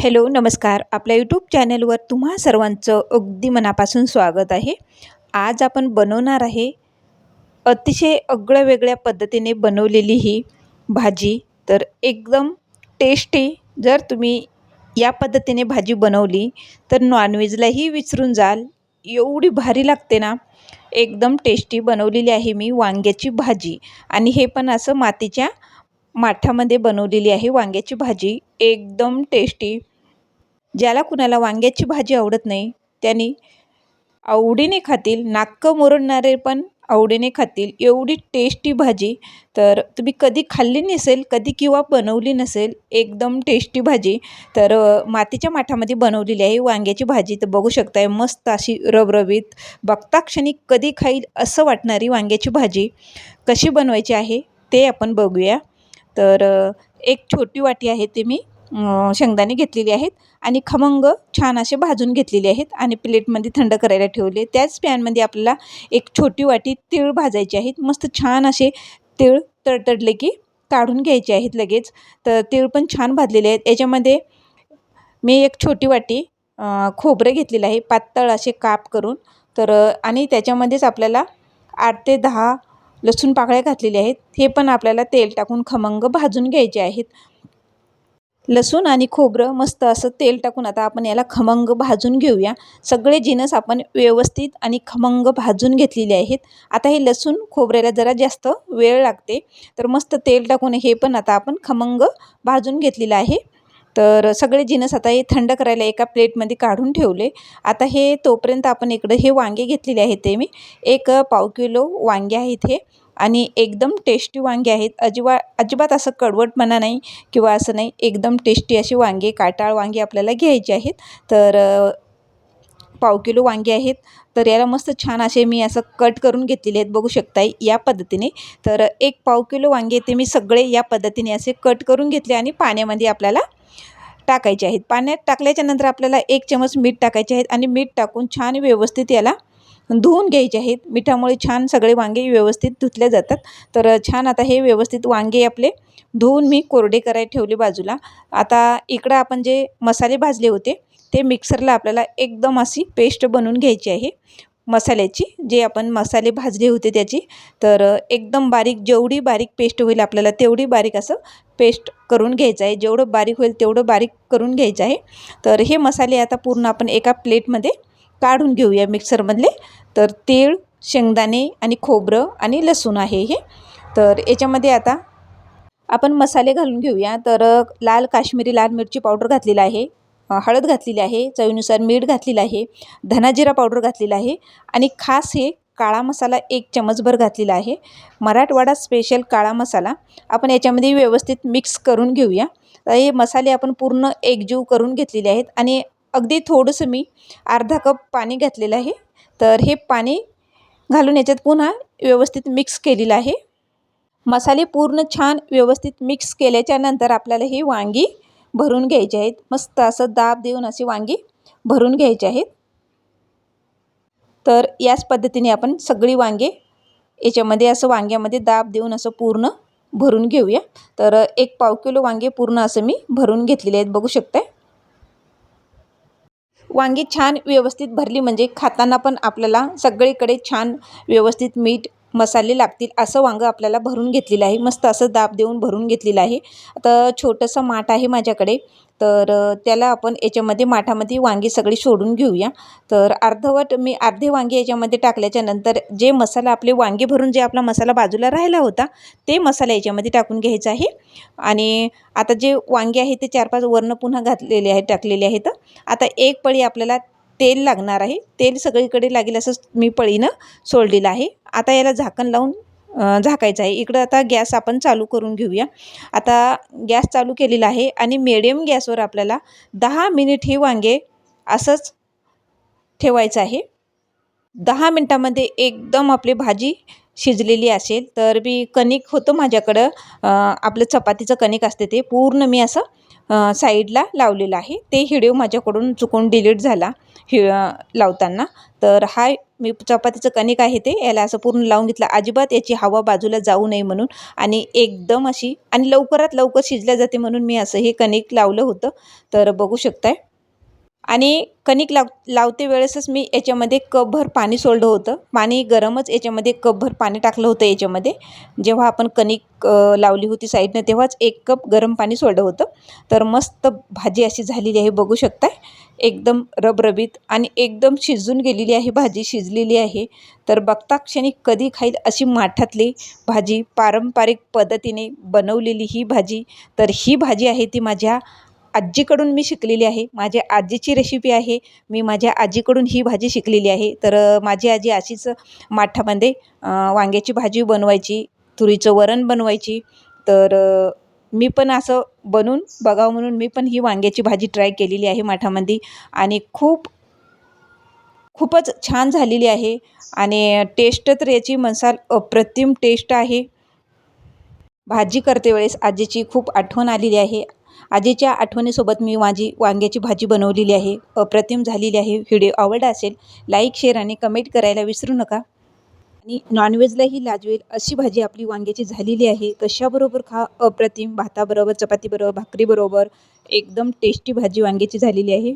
Hello नमस्कार. आपल्या YouTube चॅनलवर तुम्हा सर्वांचं अगदी मनापासून स्वागत आहे. आज आपण बनवणार आहे अतिशय आगळ्या वेगळ्या पद्धतीने बनवलेली ही भाजी. तर एकदम टेस्टी. जर तुम्ही या पद्धतीने भाजी बनवली तर नॉनव्हेजलाही विसरून जाल, एवढी भारी लागते ना. एकदम टेस्टी बनवलेली आहे मी वांग्याची भाजी आणि हे पण असं मातीच्या माठामध्ये बनवलेली आहे वांग्याची भाजी. एकदम टेस्टी. ज्याला कुणाला वांग्याची भाजी आवडत नाही त्यांनी आवडीने खातील, नाक्क मुरडणारे पण आवडीने खातील, एवढी टेस्टी भाजी. तर तुम्ही कधी खाल्ली नसेल, कधी किंवा बनवली नसेल, एकदम टेस्टी भाजी. तर मातीच्या माठामध्ये बनवलेली आहे वांग्याची भाजी. तर बघू शकताय मस्त अशी रबरबीत, बघता क्षणी कधी खाईल असं वाटणारी वांग्याची भाजी कशी बनवायची आहे ते आपण बघूया. तर एक छोटी वाटी आहे ते मी शेंगदाणे घेतलेले आहेत आणि खमंग छान असे भाजून घेतलेले आहेत आणि प्लेटमध्ये थंड करायला ठेवले. त्याच पॅनमध्ये आपल्याला एक छोटी वाटी तीळ भाजायचे आहेत. मस्त छान असे तीळ तडतडले की काढून घ्यायचे आहेत लगेच. तर तीळ पण छान भाजलेले आहेत. याच्यामध्ये मी एक छोटी वाटी खोबरं घेतलेलं आहे पातळ असे काप करून. तर आणि त्याच्यामध्येच आपल्याला 8 ते 10 लसूण पाकळ्या घातलेल्या आहेत. हे पण आपल्याला तेल टाकून खमंग भाजून घ्यायचे आहेत. लसूण आणि खोबरं मस्त असं तेल टाकून आता आपण याला खमंग भाजून घेऊया. सगळे जिनस आपण व्यवस्थित आणि खमंग भाजून घेतलेले आहेत. आता हे लसूण खोबऱ्याला जरा जास्त वेळ लागते. तर मस्त तेल टाकून हे पण आता आपण खमंग भाजून घेतलेलं आहे. तर सगळे जिनस आता हे थंड करायला एका प्लेटमध्ये काढून ठेवले. आता हे तोपर्यंत आपण इकडे हे वांगे घेतलेले आहेत. ते मी एक पाव किलो वांगे आहेत हे आणि एकदम टेस्टी वांगे आहेत. अजिबात असं कडवटपणा नाही किंवा असं नाही, एकदम टेस्टी अशी वांगे, काटाळ वांगे आपल्याला घ्यायचे आहेत. तर पाव किलो वांगे आहेत. तर याला मस्त छान असे मी असं कट करून घेतलेले आहेत, बघू शकताय या पद्धतीने. तर एक पाव किलो वांगे ते मी सगळे या पद्धतीने असे कट करून घेतले आणि पाण्यामध्ये आपल्याला टाकायचे आहेत. पाण्यात टाकल्याच्या नंतर आपल्याला 1 चमच मीठ टाकायचे आहेत आणि मीठ टाकून छान व्यवस्थित याला धुवून घ्यायचे आहेत. मिठामुळे छान सगळे वांगे व्यवस्थित धुतले जातात. तर छान आता हे व्यवस्थित वांगे आपले धुवून मी कोरडे करायला ठेवले बाजूला. आता इकडं आपण जे मसाले भाजले होते ते मिक्सरला आपल्याला एकदम अशी पेस्ट बनवून घ्यायची आहे मसाल्याची, जे आपण मसाले भाजले होते त्याची. तर एकदम बारीक, जेवढी बारीक पेस्ट होईल आपल्याला तेवढी बारीक असं पेस्ट करून घ्यायचं आहे. जेवढं बारीक होईल तेवढं बारीक करून घ्यायचं आहे. तर हे मसाले आता पूर्ण आपण एका प्लेटमध्ये काढून घेऊया मिक्सरमधले. तर तीळ, शेंगदाणे आणि खोबरं आणि लसूण आहे हे. तर याच्यामध्ये आता आपण मसाले घालून घेऊया. तर लाल काश्मीरी लाल मिरची पावडर घातलेला आहे, हळद घातलेली आहे, चवीनुसार मीठ घातलेलं आहे, धना जिरा पावडर घातलेला आहे आणि खास हे काळा मसाला 1 चमचभर घातलेला आहे. मराठवाडा स्पेशल काळा मसाला आपण याच्यामध्ये व्यवस्थित मिक्स करून घेऊया. तर हे मसाले आपण पूर्ण एकजीव करून घेतलेले आहेत आणि अगदी थोडंसं मी अर्धा कप पाणी घातलेलं आहे. तर हे पाणी घालून याच्यात पुन्हा व्यवस्थित मिक्स केलेलं आहे. मसाले पूर्ण छान व्यवस्थित मिक्स केल्याच्या नंतर आपल्याला ही वांगी भरून घ्यायची आहेत. मस्त असं दाब देऊन अशी वांगी भरून घ्यायची आहेत. तर याच पद्धतीने आपण सगळी वांगे याच्यामध्ये असं वांग्यामध्ये दाब देऊन असं पूर्ण भरून घेऊया. तर एक पाव किलो वांगे पूर्ण असं मी भरून घेतलेले आहेत, बघू शकताय. वांगी छान व्यवस्थित भरली म्हणजे खाताना पण आपल्याला सगळीकडे छान व्यवस्थित मीठ मसाले लागतील असं वांगं आपल्याला भरून घेतलेलं आहे. मस्त असं दाब देऊन भरून घेतलेलं आहे. आता छोटंसं माठ आहे माझ्याकडे. तर त्याला आपण याच्यामध्ये माठामध्ये वांगी सगळी सोडून घेऊया. तर अर्धवट मी अर्धे वांगे याच्यामध्ये टाकल्याच्या नंतर जे मसाला आपले वांगे भरून जे आपला मसाला बाजूला राहिला होता ते मसाला याच्यामध्ये टाकून घ्यायचा आहे. आणि आता जे वांगे आहे ते 4-5 वरनं पुन्हा घातलेले आहेत, टाकलेले आहेत. आता एक पळी आपल्याला तेल लागणार आहे. तेल सगळीकडे लागेल असं मी पळीनं सोडलेलं आहे. आता याला झाकण लावून झाकायचं आहे. इकडं आता गॅस आपण चालू करून घेऊया. आता गॅस चालू केलेला आहे आणि मिडियम गॅसवर आपल्याला 10 मिनिट हे वांगे असंच ठेवायचं आहे. 10 मिनटामध्ये एकदम आपली भाजी शिजलेली असेल. तर मी कणिक होतं माझ्याकडं, आपलं चपातीचं कणिक असते ते पूर्ण मी असं साईडला लावलेलं आहे. ते व्हिडिओ माझ्याकडून चुकून डिलीट झाला लावताना. तर हा मी चपातीचं कणिक आहे ते याला असं पूर्ण लावून घेतलं, अजिबात याची हवा बाजूला जाऊ नये म्हणून. आणि एकदम अशी आणि लवकरात लवकर शिजल्या जाते म्हणून मी असं हे कणिक लावलं होतं. तर बघू शकताय. आणि कणिक लावते वेळेसच मी याच्यामध्ये कपभर पाणी सोडलं होतं. पाणी गरमच याच्यामध्ये कपभर पाणी टाकलं होतं याच्यामध्ये. जेव्हा आपण कणिक लावली होती साईडनं तेव्हाच 1 कप गरम पाणी सोडलं होतं. तर मस्त भाजी अशी झालेली आहे, बघू शकताय. एकदम रबरबीत आणि एकदम शिजून गेलेली आहे, भाजी शिजलेली आहे. तर बघता क्षणी कधी खाईल अशी माठातली भाजी, पारंपरिक पद्धतीने बनवलेली ही भाजी. तर ही भाजी आहे ती माझ्या आजीकडून मी शिकलेली आहे. माझ्या आजीची रेसिपी आहे. मी माझ्या आजीकडून ही भाजी शिकलेली आहे. तर माझी आजी अशीच माठामध्ये वांग्याची भाजी बनवायची, तुरीचं वरण बनवायची. तर मी पण असं बनवून बघावं म्हणून मी पण ही वांग्याची भाजी ट्राय केलेली आहे माठामध्ये. आणि खूपच छान झालेली आहे. आणि टेस्ट तर याची म्हणसाल अप्रतिम टेस्ट आहे. भाजी करते वेळेस आजीची खूप आठवण आलेली आहे. आजीच्या आठवणीसोबत मी माझी वांग्याची भाजी बनवलेली आहे. अप्रतिम झालेली आहे. व्हिडिओ आवडला असेल लाईक, शेअर आणि कमेंट करायला विसरू नका. आणि नॉनव्हेजलाही लाजवेल अशी भाजी आपली वांग्याची झालेली आहे. कशाबरोबर खा, अप्रतिम. भाताबरोबर, चपातीबरोबर, भाकरीबरोबर एकदम टेस्टी भाजी वांग्याची झालेली आहे.